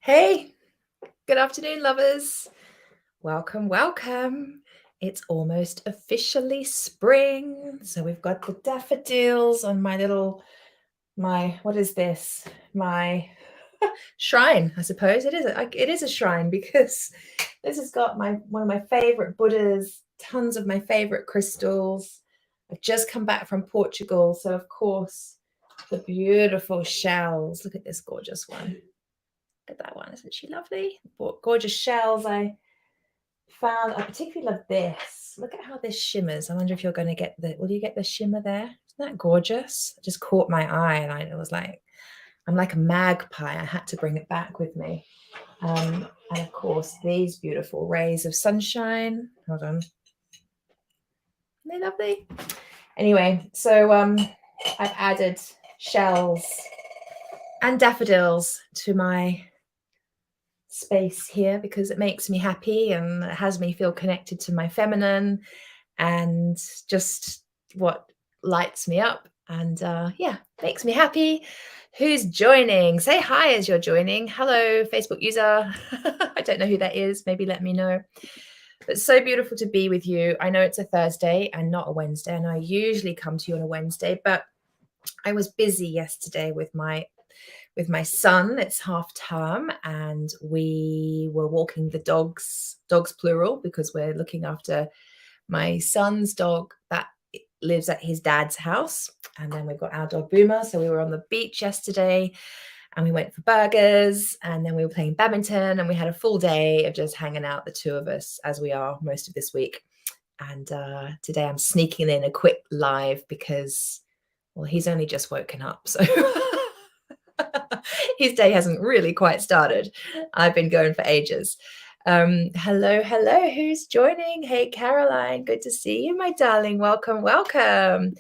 Hey, good afternoon, lovers. Welcome, welcome. It's almost officially spring. So we've got the daffodils on what is this? My shrine, I suppose. It is a shrine because this has got one of my favorite Buddhas, tons of my favorite crystals. I've just come back from Portugal, so of course, the beautiful shells. Look at this gorgeous one. Look at that one. Isn't she lovely? Gorgeous shells I found. I particularly love this. Look at how this shimmers. I wonder if you're going to will you get the shimmer there? Isn't that gorgeous? It just caught my eye and I was like, I'm like a magpie. I had to bring it back with me. And of course, these beautiful rays of sunshine. Hold on. Aren't they lovely? Anyway, so I've added shells and daffodils to my space here because it makes me happy and it has me feel connected to my feminine and just what lights me up and makes me happy. Who's joining? Say hi as you're joining. Hello, Facebook user. I don't know who that is. Maybe let me know. But so beautiful to be with you. I know it's a Thursday and not a Wednesday, and I usually come to you on a Wednesday, but I was busy yesterday with my son. It's half term and we were walking the dogs plural, because we're looking after my son's dog that lives at his dad's house. And then we've got our dog Boomer. So we were on the beach yesterday and we went for burgers and then we were playing badminton and we had a full day of just hanging out, the two of us, as we are most of this week. And today I'm sneaking in a quick live because, well, he's only just woken up. So his day hasn't really quite started. I've been going for ages. Hello. Who's joining? Hey, Caroline. Good to see you, my darling. Welcome.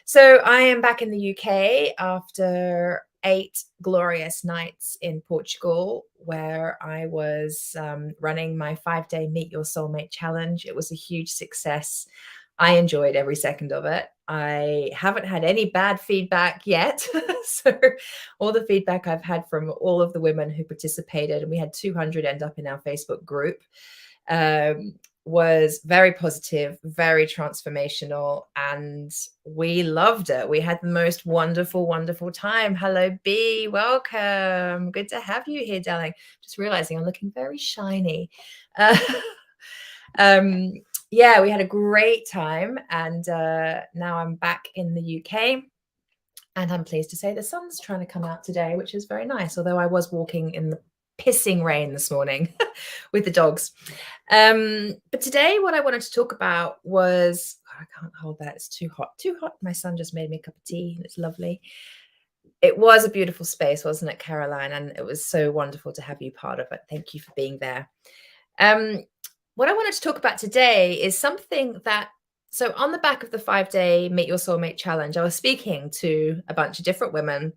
So I am back in the UK after 8 glorious nights in Portugal, where I was running my 5-day Meet Your Soulmate challenge. It was a huge success. I enjoyed every second of it. I haven't had any bad feedback yet. So all the feedback I've had from all of the women who participated, and we had 200 end up in our Facebook group, was very positive, very transformational, and we loved it. We had the most wonderful time. Hello, B. Welcome. Good to have you here, darling. Just realizing I'm looking very shiny. Yeah, we had a great time, and now I'm back in the UK, and I'm pleased to say the sun's trying to come out today, which is very nice, although I was walking in the pissing rain this morning with the dogs. But today what I wanted to talk about was, I can't hold that, it's too hot. My son just made me a cup of tea and it's lovely. It was a beautiful space, wasn't it, Caroline? And it was so wonderful to have you part of it. Thank you for being there. What I wanted to talk about today is something so on the back of the 5-day Meet Your Soulmate challenge, I was speaking to a bunch of different women,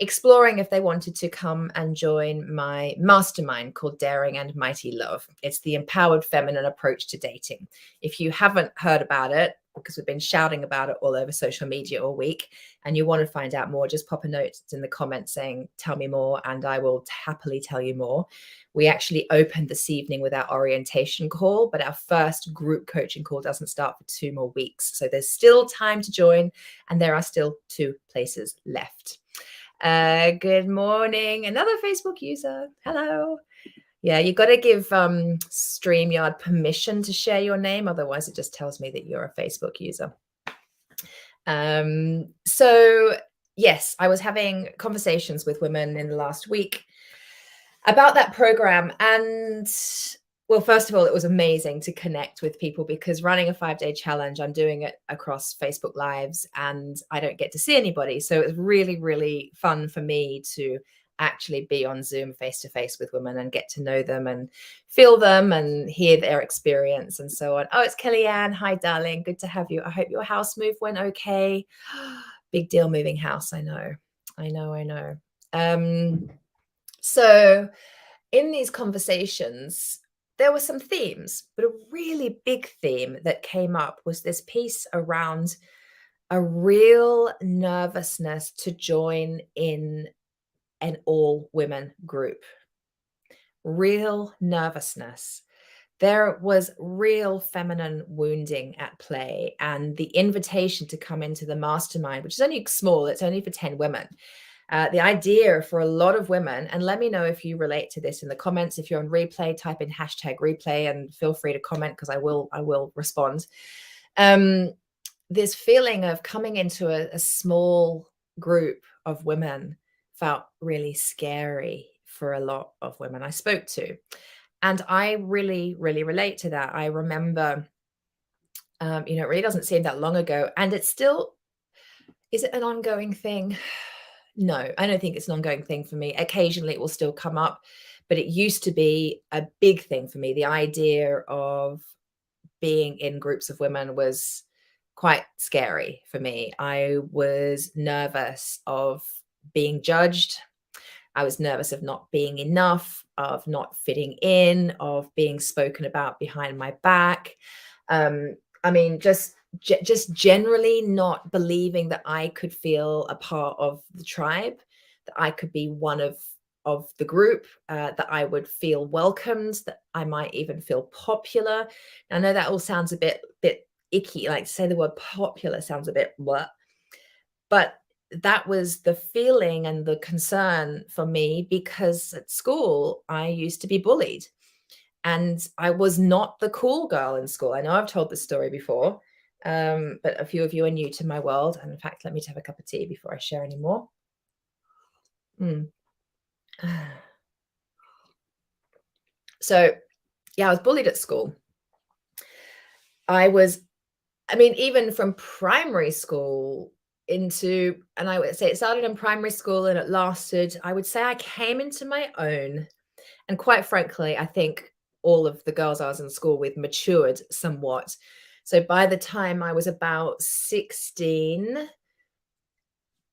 exploring if they wanted to come and join my mastermind called Daring and Mighty Love. It's the empowered feminine approach to dating. If you haven't heard about it, because we've been shouting about it all over social media all week, and you want to find out more, just pop a note in the comments saying, tell me more, and I will happily tell you more. We actually opened this evening with our orientation call, but our first group coaching call doesn't start for 2 more weeks. So there's still time to join, and there are still 2 places left. Good morning. Another Facebook user. Hello. Yeah, you got to give StreamYard permission to share your name. Otherwise, it just tells me that you're a Facebook user. So yes, I was having conversations with women in the last week about that program. And well, first of all, it was amazing to connect with people, because running a 5-day challenge, I'm doing it across Facebook Lives and I don't get to see anybody. So it was really, really fun for me to actually be on Zoom face to face with women and get to know them and feel them and hear their experience and so on. Oh, it's Kellyanne. Hi, darling. Good to have you. I hope your house move went okay. Big deal moving house. I know. So in these conversations, there were some themes, but a really big theme that came up was this piece around a real nervousness to join in an all women group. real nervousness. There was real feminine wounding at play, and the invitation to come into the mastermind, which is only small, it's only for 10 women. The idea for a lot of women, and let me know if you relate to this in the comments. If you're on replay, type in hashtag replay and feel free to comment, because I will respond. This feeling of coming into a small group of women felt really scary for a lot of women I spoke to. And I really, really relate to that. I remember, it really doesn't seem that long ago. And it's still, is it an ongoing thing? No, I don't think it's an ongoing thing for me. Occasionally it will still come up, but it used to be a big thing for me. The idea of being in groups of women was quite scary for me. I was nervous of being judged. I was nervous of not being enough, of not fitting in, of being spoken about behind my back. I mean, just generally not believing that I could feel a part of the tribe, that I could be one of the group, that I would feel welcomed, that I might even feel popular. I know that all sounds a bit icky, like to say the word popular sounds a bit what, but that was the feeling and the concern for me, because at school I used to be bullied and I was not the cool girl in school. I know I've told this story before, but a few of you are new to my world. And in fact, let me have a cup of tea before I share any more. So, yeah, I was bullied at school. Even from primary school into, and I would say it started in primary school and it lasted, I would say I came into my own. And quite frankly, I think all of the girls I was in school with matured somewhat. So by the time I was about 16,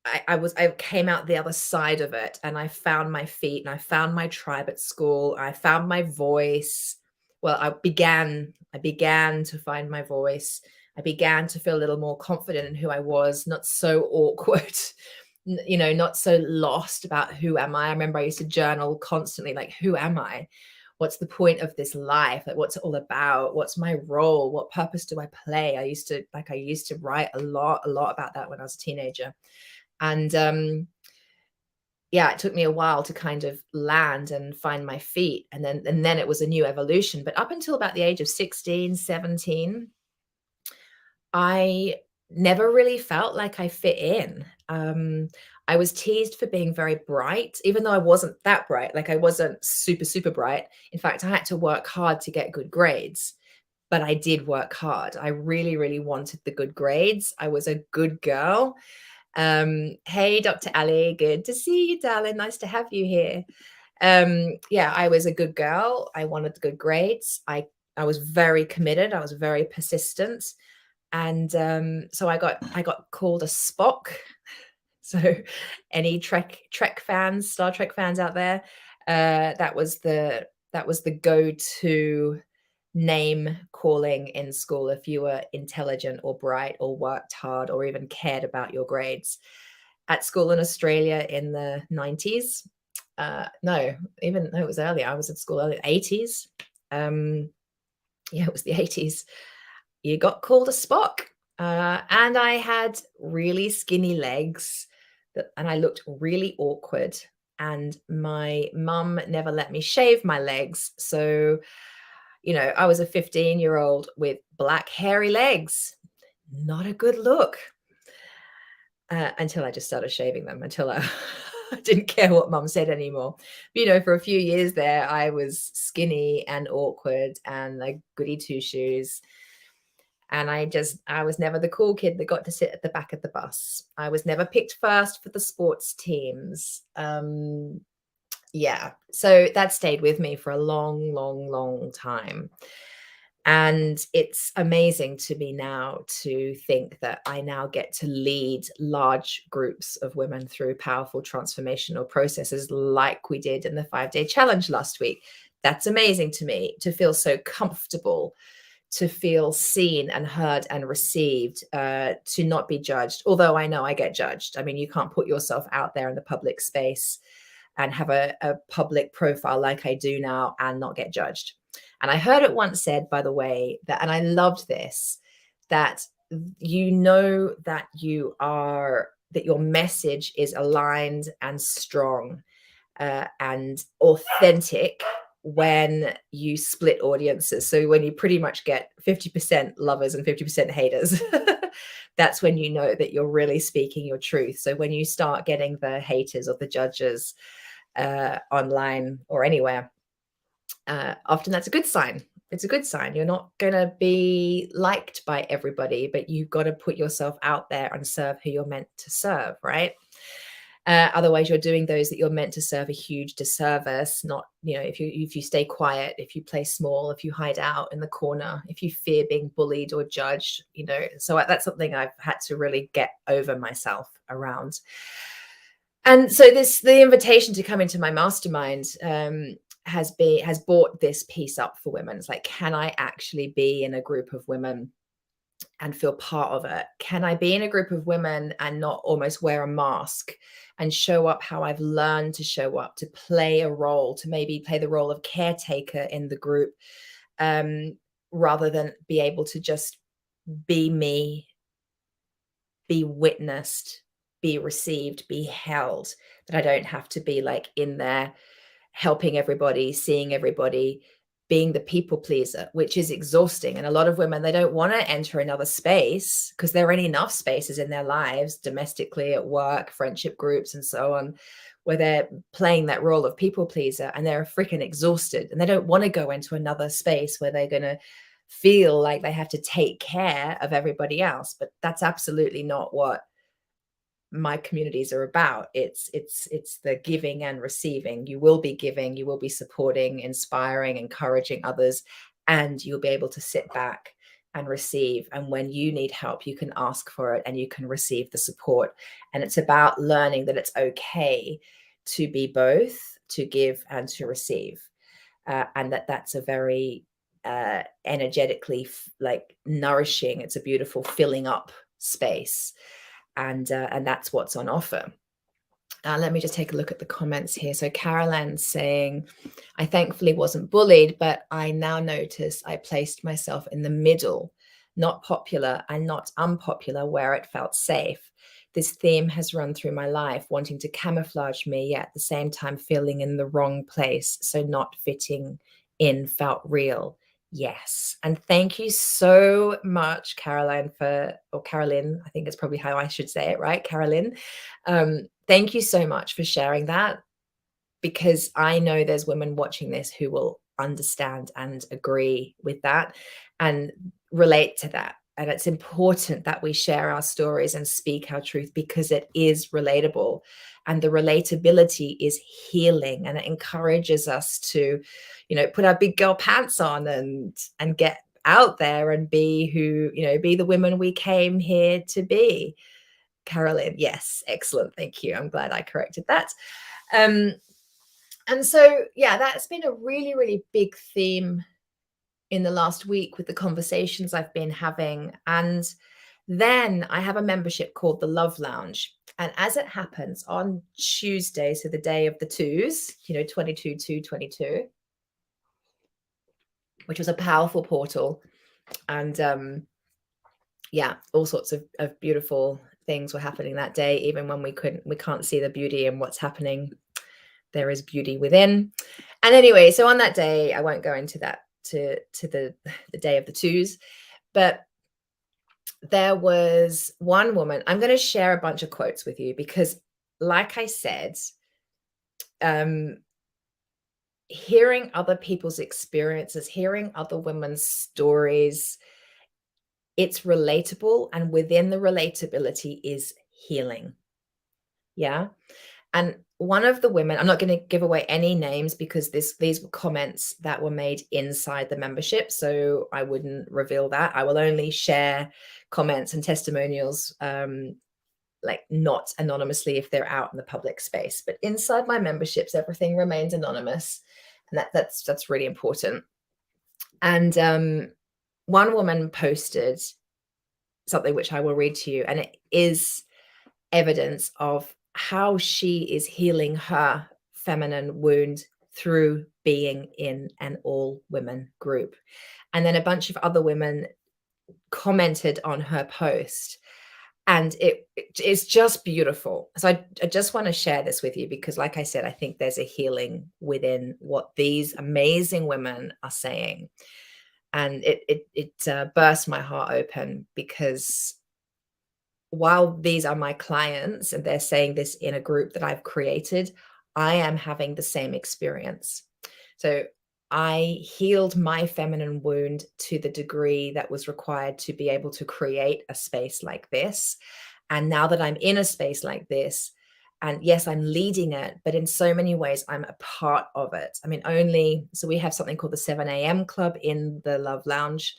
I came out the other side of it, and I found my feet and I found my tribe at school. I found my voice. Well, I began to find my voice. I began to feel a little more confident in who I was, not so awkward, not so lost about who am I. I remember I used to journal constantly, like, who am I? What's the point of this life? Like, what's it all about? What's my role? What purpose do I play? I used to write a lot about that when I was a teenager. And yeah, it took me a while to kind of land and find my feet. And then it was a new evolution. But up until about the age of 16, 17, I never really felt like I fit in. I was teased for being very bright, even though I wasn't that bright. Like, I wasn't super, super bright. In fact, I had to work hard to get good grades, but I did work hard. I really, really wanted the good grades. I was a good girl. Hey, Dr. Ali, good to see you, darling. Nice to have you here. Yeah, I was a good girl. I wanted the good grades. I was very committed. I was very persistent. And so I got called a Spock. So any Trek fans, Star Trek fans out there, that was the go-to name calling in school if you were intelligent or bright or worked hard or even cared about your grades. At school in Australia in the 90s, no, it was earlier. I was at school earlier, 80s. Yeah, it was the 80s. You got called a Spock. And I had really skinny legs, and I looked really awkward. And my mum never let me shave my legs. So, I was a 15-year-old with black, hairy legs. Not a good look. Until I just started shaving them, until I didn't care what mum said anymore. But, for a few years there, I was skinny and awkward and like goody two-shoes. And I was never the cool kid that got to sit at the back of the bus. I was never picked first for the sports teams. Yeah, so that stayed with me for a long, long, long time. And it's amazing to me now to think that I now get to lead large groups of women through powerful transformational processes like we did in the 5-day challenge last week. That's amazing to me, to feel so comfortable, to feel seen and heard and received, to not be judged. Although I know I get judged. I mean, you can't put yourself out there in the public space and have a public profile like I do now and not get judged. And I heard it once said, by the way, that, and I loved this, that you know that that your message is aligned and strong and authentic when you split audiences. So when you pretty much get 50% lovers and 50% haters, that's when you know that you're really speaking your truth. So when you start getting the haters or the judges online or anywhere, often that's a good sign. It's a good sign. You're not going to be liked by everybody, but you've got to put yourself out there and serve who you're meant to serve, right? Otherwise, you're doing those that you're meant to serve a huge disservice. Not, if you stay quiet, if you play small, if you hide out in the corner, if you fear being bullied or judged, So that's something I've had to really get over myself around. And so the invitation to come into my mastermind has brought this piece up for women. It's like, can I actually be in a group of women and feel part of it? Can I be in a group of women and not almost wear a mask and show up how I've learned to show up, to play a role, to maybe play the role of caretaker in the group, rather than be able to just be me, be witnessed, be received, be held, that I don't have to be like in there helping everybody, seeing everybody, being the people pleaser, which is exhausting. And a lot of women, they don't want to enter another space because there are enough spaces in their lives, domestically, at work, friendship groups, and so on, where they're playing that role of people pleaser and they're freaking exhausted. And they don't want to go into another space where they're going to feel like they have to take care of everybody else. But that's absolutely not what my communities are about. It's the giving and receiving. You will be giving, you will be supporting, inspiring, encouraging others, and you'll be able to sit back and receive. And when you need help, you can ask for it and you can receive the support. And it's about learning that it's okay to be both, to give and to receive, and that's a very energetically like nourishing, it's a beautiful filling up space. And that's what's on offer. Let me just take a look at the comments here. So Caroline's saying, I thankfully wasn't bullied, but I now notice I placed myself in the middle, not popular and not unpopular, where it felt safe. This theme has run through my life, wanting to camouflage me, yet at the same time feeling in the wrong place. So not fitting in felt real. Yes. And thank you so much, Caroline, or Carolyn, I think it's probably how I should say it, right? Carolyn. Thank you so much for sharing that, because I know there's women watching this who will understand and agree with that and relate to that. And it's important that we share our stories and speak our truth because it is relatable. And the relatability is healing, and it encourages us to, put our big girl pants on and get out there and be be the women we came here to be. Carolyn, yes, excellent. Thank you. I'm glad I corrected that. And so, yeah, that's been a really, really big theme in the last week with the conversations I've been having. And then I have a membership called the Love Lounge. And as it happens on Tuesday, so the day of the twos, 22/2/22, which was a powerful portal. And yeah, all sorts of beautiful things were happening that day, even when we can't see the beauty in what's happening. There is beauty within. And anyway, so on that day, I won't go into that to the day of the twos, but there was one woman. I'm going to share a bunch of quotes with you because, like I said, hearing other people's experiences, hearing other women's stories, it's relatable, and within the relatability is healing. Yeah. And one of the women, I'm not going to give away any names because these were comments that were made inside the membership, so I wouldn't reveal that. I will only share comments and testimonials, like not anonymously if they're out in the public space. But inside my memberships, everything remains anonymous, and that's really important. And one woman posted something which I will read to you, and it is evidence of how she is healing her feminine wound through being in an all women group. And then a bunch of other women commented on her post, and it's just beautiful. So I just want to share this with you because, like I said, I think there's a healing within what these amazing women are saying. And it burst my heart open because while these are my clients and they're saying this in a group that I've created, I am having the same experience. So I healed my feminine wound to the degree that was required to be able to create a space like this. And now that I'm in a space like this, and yes, I'm leading it, but in so many ways, I'm a part of it. I mean, so we have something called the 7 a.m. club in the Love Lounge.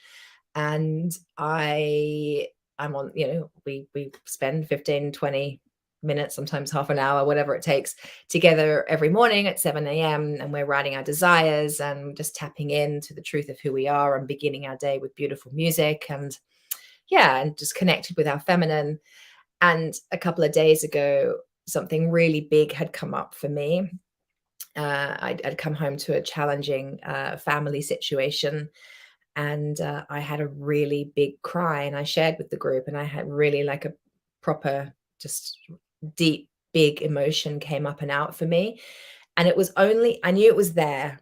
And I'm on, we spend 15, 20 minutes, sometimes half an hour, whatever it takes, together every morning at 7 a.m. And we're writing our desires and just tapping into the truth of who we are and beginning our day with beautiful music and just connected with our feminine. And a couple of days ago, something really big had come up for me. I'd come home to a challenging family situation. And I had a really big cry, and I shared with the group, and I had really like a proper, just deep, big emotion came up and out for me. And I knew it was there,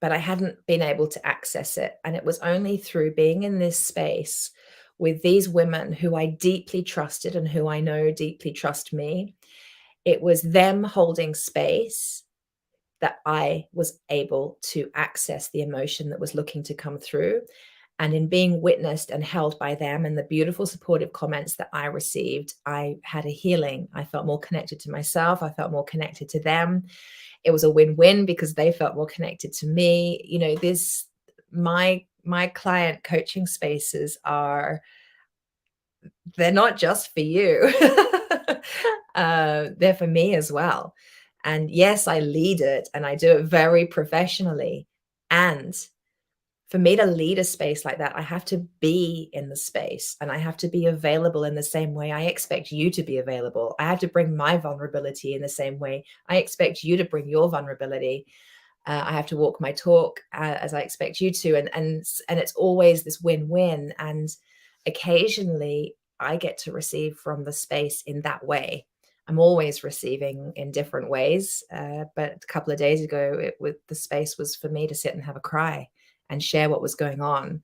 but I hadn't been able to access it. And it was only through being in this space with these women who I deeply trusted and who I know deeply trust me. It was them holding space that I was able to access the emotion that was looking to come through. And in being witnessed and held by them and the beautiful supportive comments that I received, I had a healing. I felt more connected to myself. I felt more connected to them. It was a win-win because they felt more connected to me. My client coaching spaces they're not just for you. They're for me as well. And yes, I lead it and I do it very professionally. And for me to lead a space like that, I have to be in the space and I have to be available in the same way I expect you to be available. I have to bring my vulnerability in the same way I expect you to bring your vulnerability. I have to walk my talk as I expect you to. And it's always this win-win. And occasionally I get to receive from the space in that way. I'm always receiving in different ways. But a couple of days ago, the space was for me to sit and have a cry and share what was going on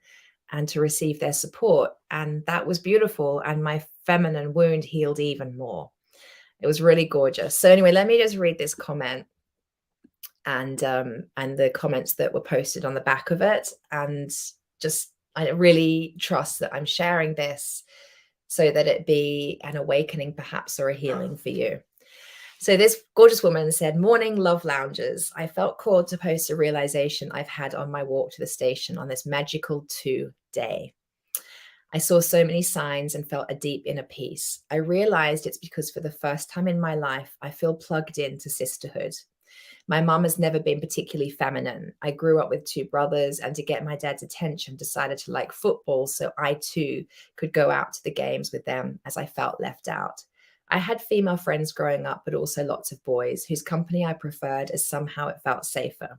and to receive their support. And that was beautiful. And my feminine wound healed even more. It was really gorgeous. So anyway, let me just read this comment and the comments that were posted on the back of it. And I really trust that I'm sharing this so that it be an awakening perhaps or a healing for you. So this gorgeous woman said, "Morning love loungers. I felt called to post a realization I've had on my walk to the station on this magical 2 day. I saw so many signs and felt a deep inner peace. I realized it's because for the first time in my life, I feel plugged into sisterhood. My mum has never been particularly feminine. I grew up with 2 brothers, and to get my dad's attention, decided to like football so I too could go out to the games with them as I felt left out. I had female friends growing up, but also lots of boys whose company I preferred as somehow it felt safer.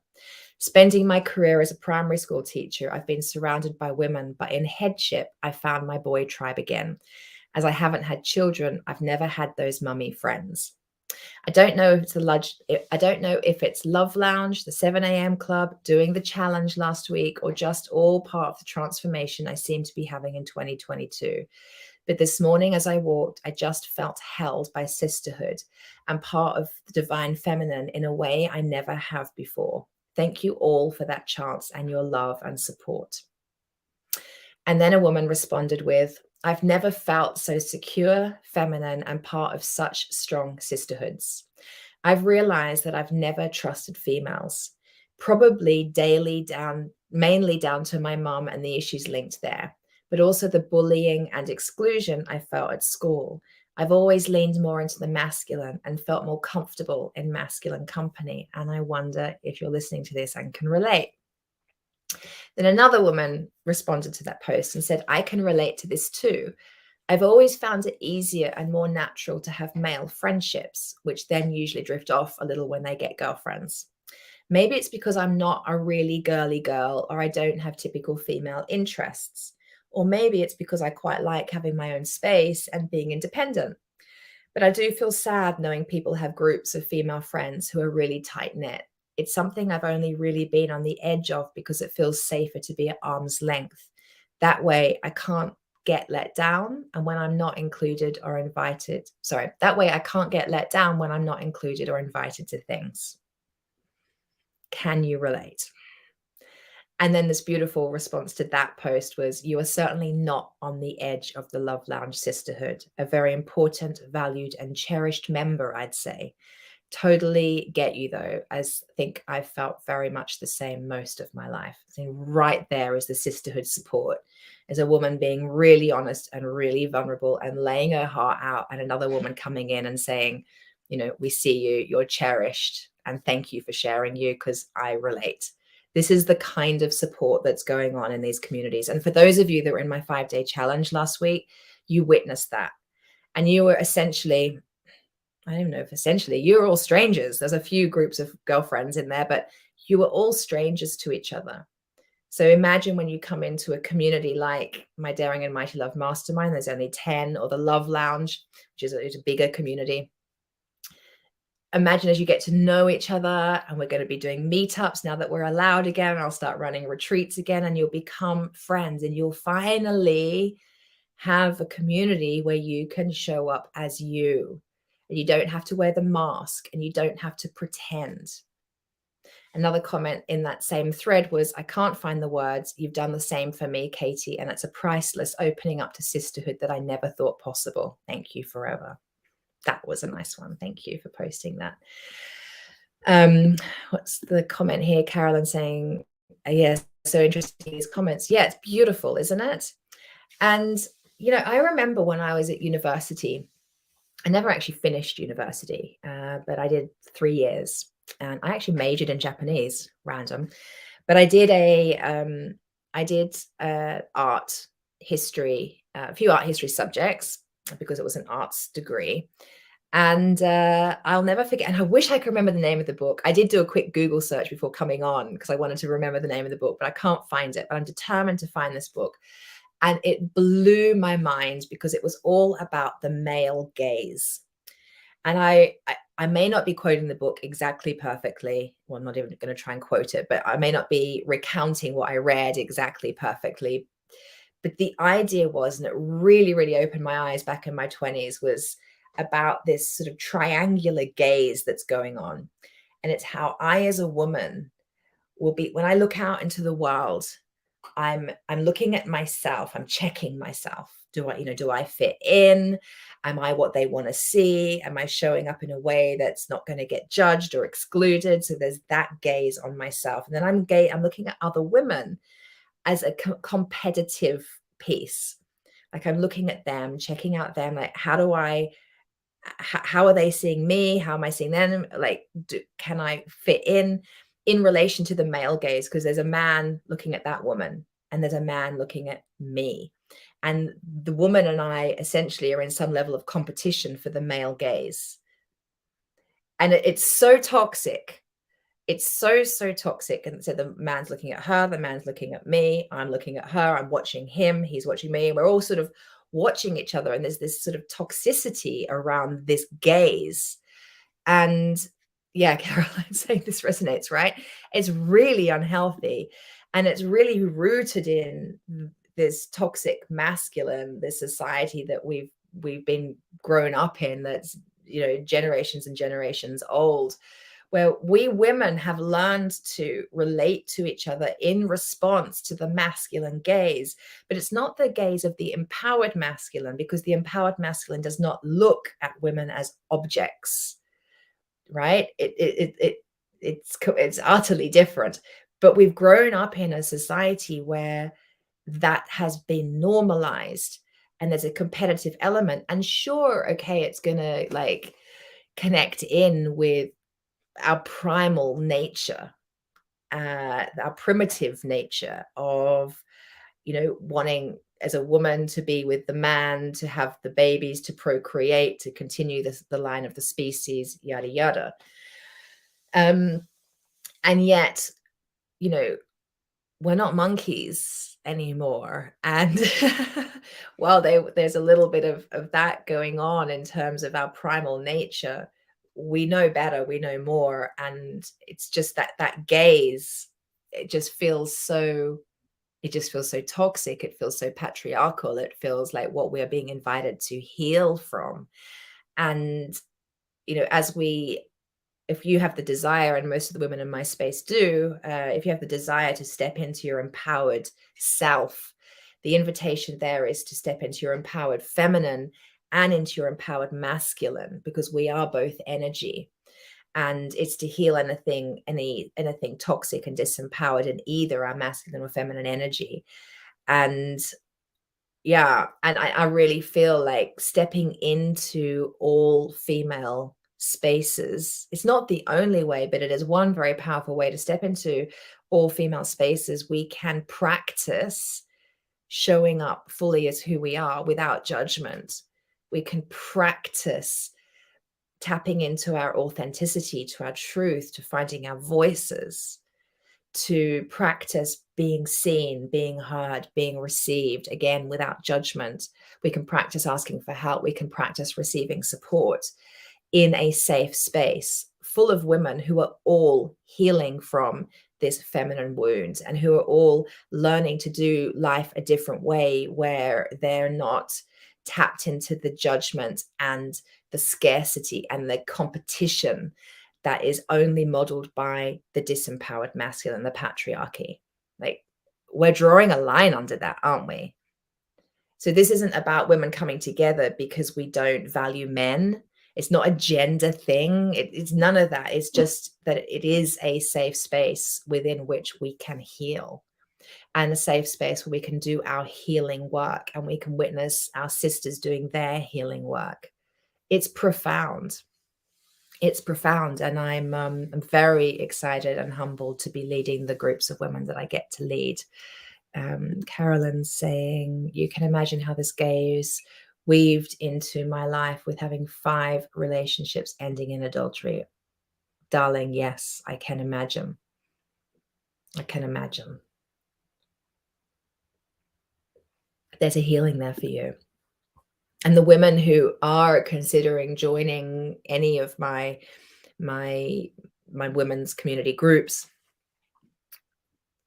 Spending my career as a primary school teacher, I've been surrounded by women, but in headship, I found my boy tribe again. As I haven't had children, I've never had those mummy friends. I don't know if it's Love Lounge, the 7 a.m. club, doing the challenge last week, or just all part of the transformation I seem to be having in 2022. But this morning as I walked, I just felt held by sisterhood and part of the divine feminine in a way I never have before. Thank you all for that chance and your love and support." And then a woman responded with, "I've never felt so secure, feminine, and part of such strong sisterhoods. I've realized that I've never trusted females, probably mainly down to my mom and the issues linked there, but also the bullying and exclusion I felt at school. I've always leaned more into the masculine and felt more comfortable in masculine company. And I wonder if you're listening to this and can relate." Then another woman responded to that post and said, "I can relate to this too. I've always found it easier and more natural to have male friendships, which then usually drift off a little when they get girlfriends. Maybe it's because I'm not a really girly girl or I don't have typical female interests. Or maybe it's because I quite like having my own space and being independent. But I do feel sad knowing people have groups of female friends who are really tight knit. It's something I've only really been on the edge of because it feels safer to be at arm's length. That way I can't get let down and when I'm not included or invited. Sorry, that way I can't get let down when I'm not included or invited to things. Can you relate? And then this beautiful response to that post was, you are certainly not on the edge of the Love Lounge sisterhood, a very important, valued, and cherished member, I'd say. Totally get you though, as I think I've felt very much the same most of my life. So right there is the sisterhood support, as a woman being really honest and really vulnerable and laying her heart out, and another woman coming in and saying, we see you, you're cherished, and thank you for sharing you because I relate. This is the kind of support that's going on in these communities. And for those of you that were in my 5-day challenge last week, you witnessed that. And you were essentially, I don't even know if essentially, you're all strangers. There's a few groups of girlfriends in there, but you were all strangers to each other. So imagine when you come into a community like my Daring and Mighty Love Mastermind, there's only 10, or the Love Lounge, which is a bigger community. Imagine as you get to know each other, and we're going to be doing meetups now that we're allowed again. I'll start running retreats again, and you'll become friends, and you'll finally have a community where you can show up as you, and you don't have to wear the mask, and you don't have to pretend. Another comment in that same thread was, I can't find the words. You've done the same for me, Katie, and it's a priceless opening up to sisterhood that I never thought possible. Thank you forever. That was a nice one. Thank you for posting that. What's the comment here? Carolyn saying, yes, so interesting, these comments. Yeah, it's beautiful, isn't it? And, I remember when I was at university, I never actually finished university, but I did 3 years, and I actually majored in Japanese, random. But I did art history, a few art history subjects because it was an arts degree. And I'll never forget, and I wish I could remember the name of the book. I did do a quick Google search before coming on because I wanted to remember the name of the book, but I can't find it. But I'm determined to find this book. And it blew my mind because it was all about the male gaze. And I may not be quoting the book exactly perfectly. Well, I'm not even going to try and quote it, but I may not be recounting what I read exactly perfectly. But the idea was, and it really, really opened my eyes back in my 20s, was about this sort of triangular gaze that's going on. And it's how I, as a woman, will be, when I look out into the world, I'm looking at myself, I'm checking myself. Do I fit in? Am I what they want to see? Am I showing up in a way that's not going to get judged or excluded? So there's that gaze on myself. And then I'm looking at other women as a competitive piece. Like I'm looking at them, checking out them, like how are they seeing me? How am I seeing them? Like, can I fit in relation to the male gaze? Because there's a man looking at that woman and there's a man looking at me. And the woman and I essentially are in some level of competition for the male gaze. And it's so toxic. It's so, so toxic. And so the man's looking at her, the man's looking at me, I'm looking at her, I'm watching him, he's watching me. We're all sort of watching each other. And there's this sort of toxicity around this gaze. And yeah, Caroline saying this resonates, right? It's really unhealthy. And it's really rooted in this toxic masculine, this society that we've been grown up in, that's, generations and generations old, where we women have learned to relate to each other in response to the masculine gaze. But it's not the gaze of the empowered masculine, because the empowered masculine does not look at women as objects, right? It's utterly different. But we've grown up in a society where that has been normalized, and there's a competitive element. And sure, okay, it's gonna like connect in with our primal nature, our primitive nature of, wanting as a woman to be with the man, to have the babies, to procreate, to continue the line of the species, yada yada. And yet, you know, we're not monkeys anymore. And while there's a little bit of that going on in terms of our primal nature, we know better, we know more. And it's just that gaze, it just feels so toxic. It feels so patriarchal. It feels like what we're being invited to heal from. And, you know, if you have the desire, and most of the women in my space do, if you have the desire to step into your empowered self, the invitation there is to step into your empowered feminine and into your empowered masculine, because we are both energy. And it's to heal anything toxic and disempowered in either our masculine or feminine energy. And yeah, and I really feel like stepping into all female spaces, it's not the only way, but it is one very powerful way to step into all female spaces. We can practice showing up fully as who we are without judgment. We can practice tapping into our authenticity, to our truth, to finding our voices, to practice being seen, being heard, being received, again, without judgment. We can practice asking for help. We can practice receiving support in a safe space full of women who are all healing from this feminine wound, and who are all learning to do life a different way, where they're not tapped into the judgment and the scarcity and the competition that is only modeled by the disempowered masculine, the patriarchy. Like, we're drawing a line under that, aren't we? So this isn't about women coming together because we don't value men. It's not a gender thing. It's none of that. It's just that it is a safe space within which we can heal, and a safe space where we can do our healing work, and we can witness our sisters doing their healing work. It's profound. It's profound. And I'm very excited and humbled to be leading the groups of women that I get to lead. Carolyn's saying, you can imagine how this gaze weaved into my life with having 5 relationships ending in adultery. Darling, yes, I can imagine. I can imagine. There's a healing there for you. And the women who are considering joining any of my women's community groups,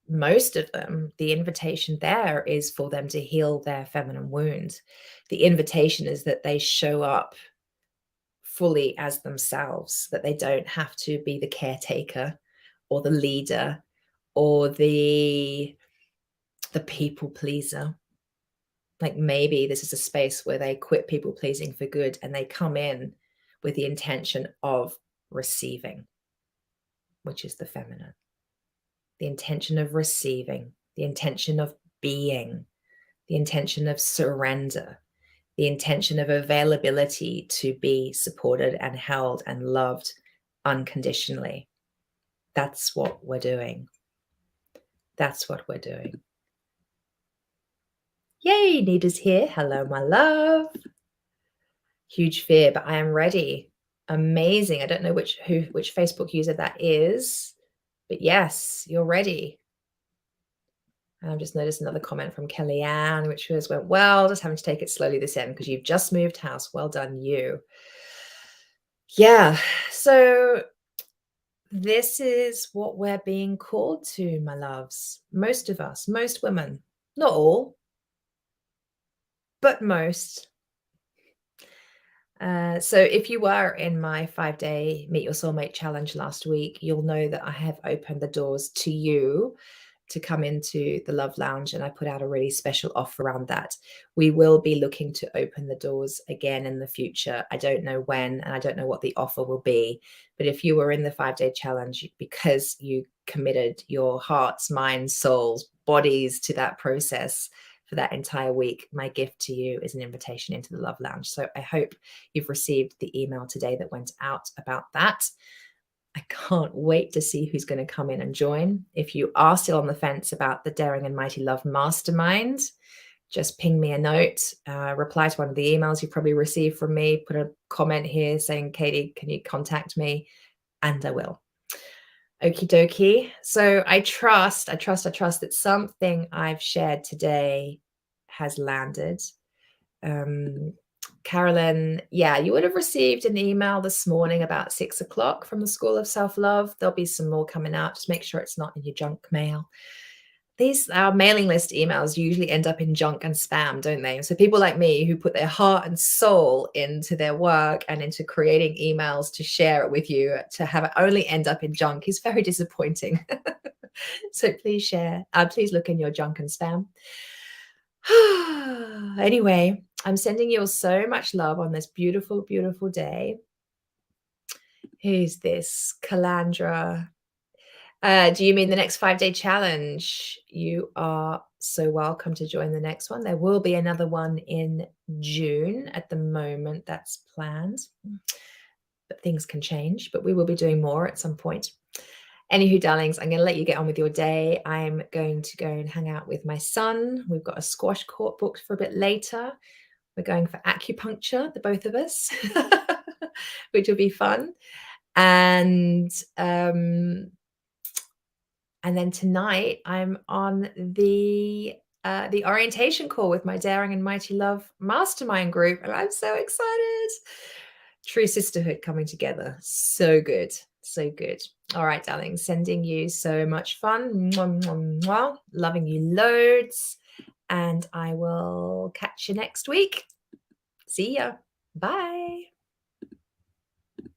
most of them, the invitation there is for them to heal their feminine wound. The invitation is that they show up fully as themselves, that they don't have to be the caretaker or the leader or the people pleaser. Like, maybe this is a space where they quit people pleasing for good, and they come in with the intention of receiving, which is the feminine. The intention of receiving, the intention of being, the intention of surrender, the intention of availability to be supported and held and loved unconditionally. That's what we're doing. That's what we're doing. Yay, Nita's here. Hello, my love. Huge fear, but I am ready. Amazing. I don't know which Facebook user that is, but yes, you're ready. And I've just noticed another comment from Kellyanne, which went well, just having to take it slowly this end because you've just moved house. Well done, you. Yeah, so this is what we're being called to, my loves. Most of us, most women, not all, but most. So if you were in my 5-day Meet Your Soulmate challenge last week, you'll know that I have opened the doors to you to come into the Love Lounge, and I put out a really special offer around that. We will be looking to open the doors again in the future. I don't know when, and I don't know what the offer will be, but if you were in the 5-day challenge because you committed your hearts, minds, souls, bodies to that process for that entire week, my gift to you is an invitation into the Love Lounge. So I hope you've received the email today that went out about that. I can't wait to see who's going to come in and join. If you are still on the fence about the Daring and Mighty Love Mastermind, just ping me a note, reply to one of the emails you probably received from me, put a comment here saying, Katie, can you contact me? And I will. Okie dokie. So I trust that something I've shared today has landed. Carolyn, yeah, you would have received an email this morning about 6 o'clock from the School of Self-Love. There'll be some more coming out. Just make sure it's not in your junk mail. Our mailing list emails usually end up in junk and spam, don't they? So people like me who put their heart and soul into their work and into creating emails to share it with you, to have it only end up in junk is very disappointing. So please share. Please look in your junk and spam. Anyway, I'm sending you all so much love on this beautiful, beautiful day. Who's this? Calandra. Do you mean the next 5-day challenge? You are so welcome to join the next one. There will be another one in June. At the moment, that's planned. But things can change, but we will be doing more at some point. Anywho, darlings, I'm going to let you get on with your day. I'm going to go and hang out with my son. We've got a squash court booked for a bit later. We're going for acupuncture, the both of us, which will be fun. And then tonight I'm on the orientation call with my Daring and Mighty Love mastermind group, and I'm so excited. True sisterhood coming together. So good. So good. All right, darling, sending you so much fun. Mwah, mwah, mwah. Loving you loads. And I will catch you next week. See ya. Bye.